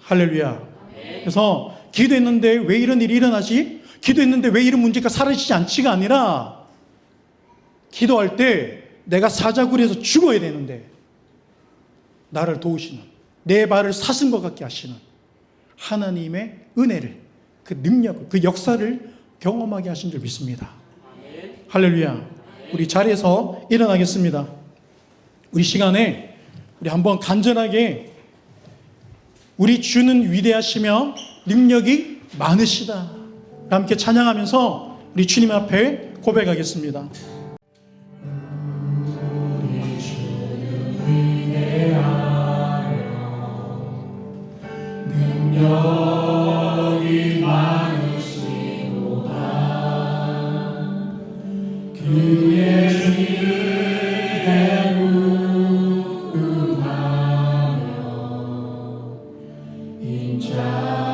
Speaker 3: 할렐루야. 그래서 기도했는데 왜 이런 일이 일어나지? 기도했는데 왜 이런 문제가 사라지지 않지가 아니라 기도할 때 내가 사자굴에서 죽어야 되는데 나를 도우시는, 내 발을 사슴과 같게 하시는 하나님의 은혜를, 그 능력을, 그 역사를 경험하게 하신 줄 믿습니다. 할렐루야. 우리 자리에서 일어나겠습니다. 우리 시간에 우리 한번 간절하게 우리 주는 위대하시며 능력이 많으시다 함께 찬양하면서 우리 주님 앞에 고백하겠습니다. 우리 주는 위대하며 능력이 많으시도다. 그의 주를 구하며 인자는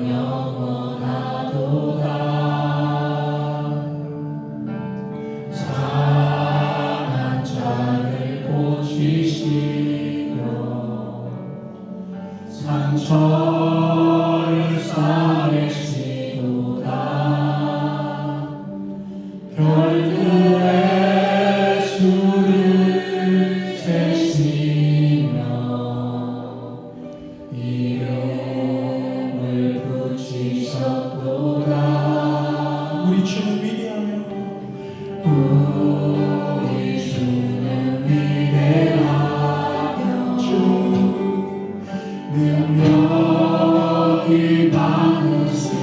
Speaker 3: 영원하도다. 상한 자를 고치시며 상처를 싸매시도다. 별들의 수를 세시며 이름을 붙이셨도다. 우리 주는 위대하며 우리 주는 위대하며 주 능력이 많으시도다.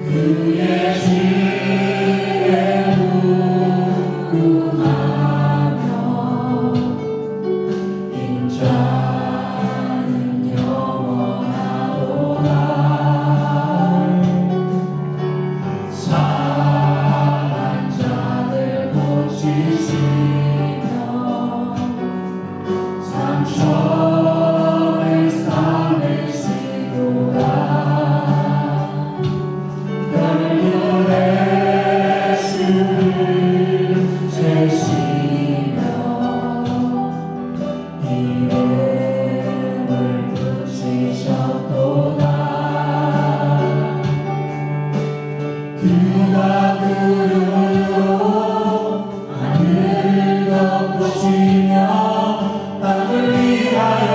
Speaker 3: 그의 주의 구하며 인자는 영원하도다. 상한 자를 고치시며 상처를 싸매시도다. 별들의 수를 세시며 이름을 붙이셨도다. 그가 구름으로 하늘을 덮으시며 땅을 위하여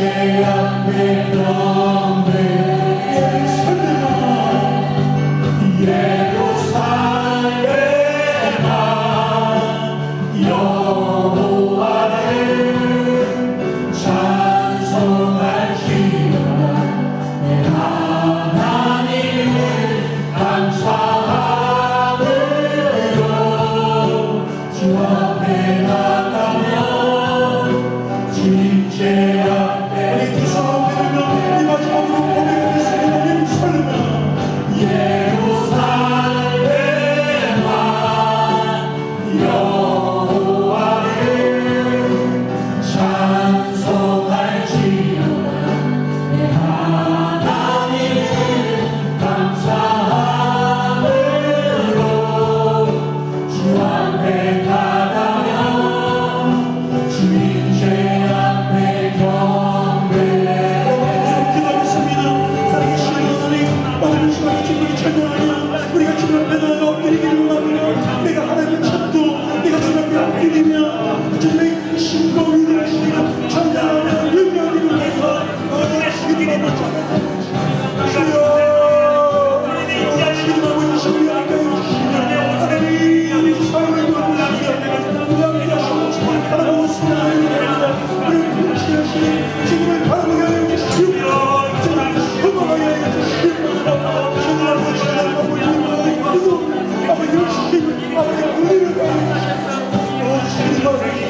Speaker 1: 주님제 앞에 경배 예루살렘아 여호와를 찬송할지어다 내 하나님을 감사함으로 주 앞에 나가며 주님제 앞에 우리 두 손을 들며 이 마지막으로 고백하겠습니다. 예루살렘아 여호와를 찬송할지어다 내 하나님을 감사함으로 주 앞에 나가며 주님제 앞에 기도하겠습니다. 살아계신 하나님, 오늘 이 시간 주님을 찬양하며 우리가 주님 앞에 나아가 엎드리기를 원합니다. 내가 하나님을 찾고 내가 주님 앞에 엎드리며 주님의 신과 위대하시며 찬양하며 영광을 위해서 기도하며 주여 주님 아버지 우리 앞에 주시며 하나님 우리 삶을 도와주시며 우리 앞에 하시고 바라보고 있습니다. 우리 부르시는 주님을 바라보게 하여 주시옵소서. 주님을 흠모하게 하여 주시옵소서. 주님 아버지 하나님 아버지 아버지 열심히 아버지 우리를 주님 아버지 주님 아버지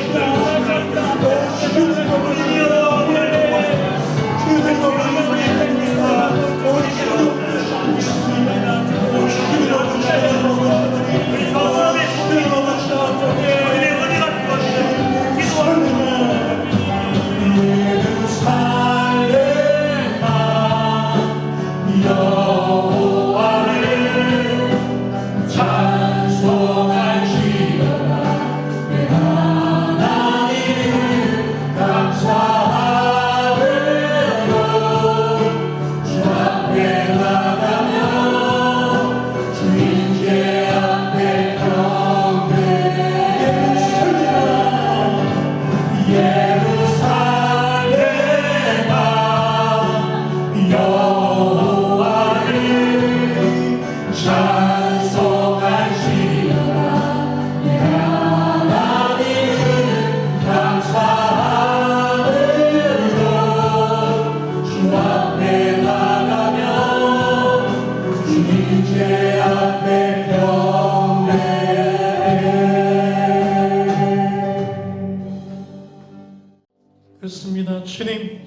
Speaker 1: 그렇습니다. 주님,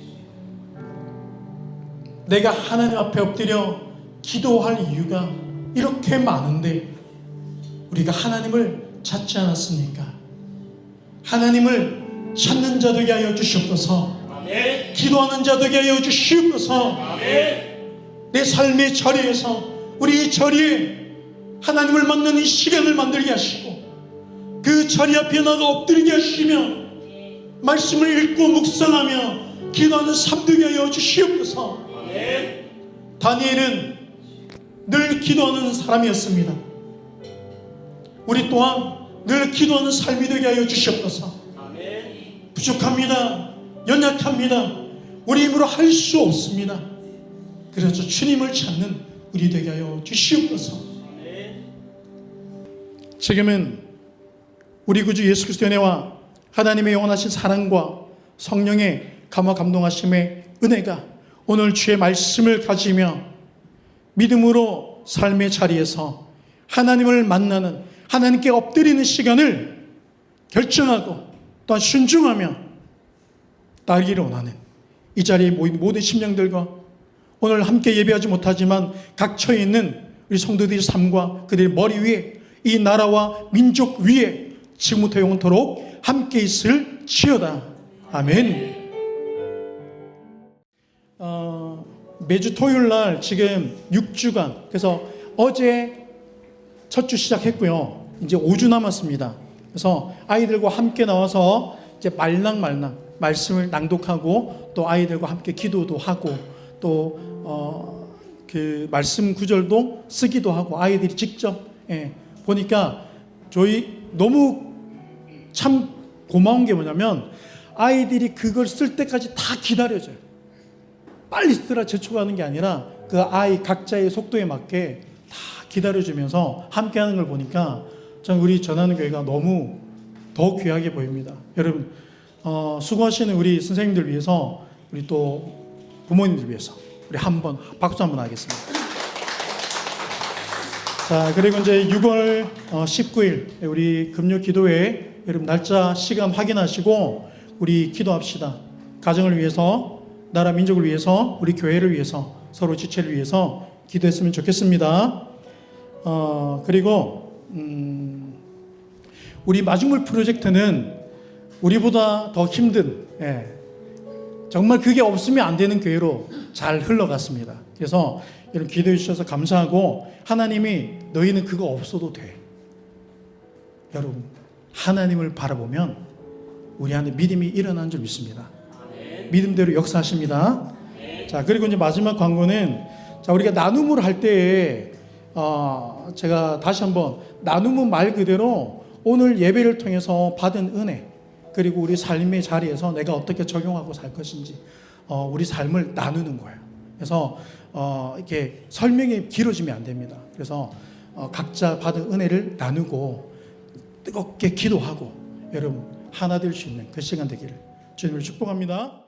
Speaker 1: 내가 하나님 앞에 엎드려 기도할 이유가 이렇게 많은데 우리가 하나님을 찾지 않았습니까? 하나님을 찾는 자 되게 하여 주시옵소서. 아멘. 기도하는 자 되게 하여 주시옵소서. 아멘. 내 삶의 자리에서 우리 이 자리에 하나님을 만나는 이 시간을 만들게 하시고 그 자리 앞에 나가 엎드리게 하시며 말씀을 읽고 묵상하며 기도하는 삶 되게 하여 주시옵소서. 아멘. 다니엘은 늘 기도하는 사람이었습니다. 우리 또한 늘 기도하는 삶이 되게 하여 주시옵소서. 아멘. 부족합니다. 연약합니다. 우리 힘으로 할 수 없습니다. 그래서 주님을 찾는 우리 되게 하여 주시옵소서. 아멘. 지금은 우리 구주 예수 그리스도의 은혜와 하나님의 영원하신 사랑과 성령의 감화 감동하심의 은혜가 오늘 주의 말씀을 가지며 믿음으로 삶의 자리에서 하나님을 만나는 하나님께 엎드리는 시간을 결정하고 또한 순종하며 따르기를 원하는 이 자리에 모인 모든 심령들과 오늘 함께 예배하지 못하지만 각처에 있는 우리 성도들의 삶과 그들의 머리 위에 이 나라와 민족 위에 지금부터 영원토록 함께 있을 지어다. 아멘. 매주 토요일 날 지금 6주간, 그래서 어제 첫 주 시작했고요. 이제 5주 남았습니다. 그래서 아이들과 함께 나와서 이제 말랑 말씀을 낭독하고 또 아이들과 함께 기도도 하고 또 그 말씀 구절도 쓰기도 하고 아이들이 직접 보니까 저희 너무 참 고마운 게 뭐냐면
Speaker 3: 아이들이 그걸 쓸 때까지 다 기다려져요. 빨리 쓰라 재촉하는 게 아니라 그 아이 각자의 속도에 맞게 다 기다려주면서 함께하는 걸 보니까 전 우리 전하는 교회가 너무 더 귀하게 보입니다. 여러분 수고하시는 우리 선생님들 위해서, 우리 또 부모님들 위해서 우리 한번 박수 한번 하겠습니다. 자, 그리고 이제 6월 19일 우리 금요 기도회 여러분 날짜 시간 확인하시고 우리 기도합시다. 가정을 위해서, 나라 민족을 위해서, 우리 교회를 위해서, 서로 지체를 위해서 기도했으면 좋겠습니다. 그리고 우리 마중물 프로젝트는 우리보다 더 힘든, 정말 그게 없으면 안 되는 교회로 잘 흘러갔습니다. 그래서 여러분 기도해 주셔서 감사하고, 하나님이 너희는 그거 없어도 돼. 여러분 하나님을 바라보면 우리 안에 믿음이 일어나는 줄 믿습니다. 믿음대로 역사하십니다. 자, 그리고 이제 마지막 광고는, 자, 우리가 나눔을 할 때에 제가 다시 한번, 나눔은 말 그대로 오늘 예배를 통해서 받은 은혜, 그리고 우리 삶의 자리에서 내가 어떻게 적용하고 살 것인지 우리 삶을 나누는 거예요. 그래서 이렇게 설명이 길어지면 안 됩니다. 그래서 각자 받은 은혜를 나누고 뜨겁게 기도하고 여러분 하나 될 수 있는 그 시간 되기를 주님을 축복합니다.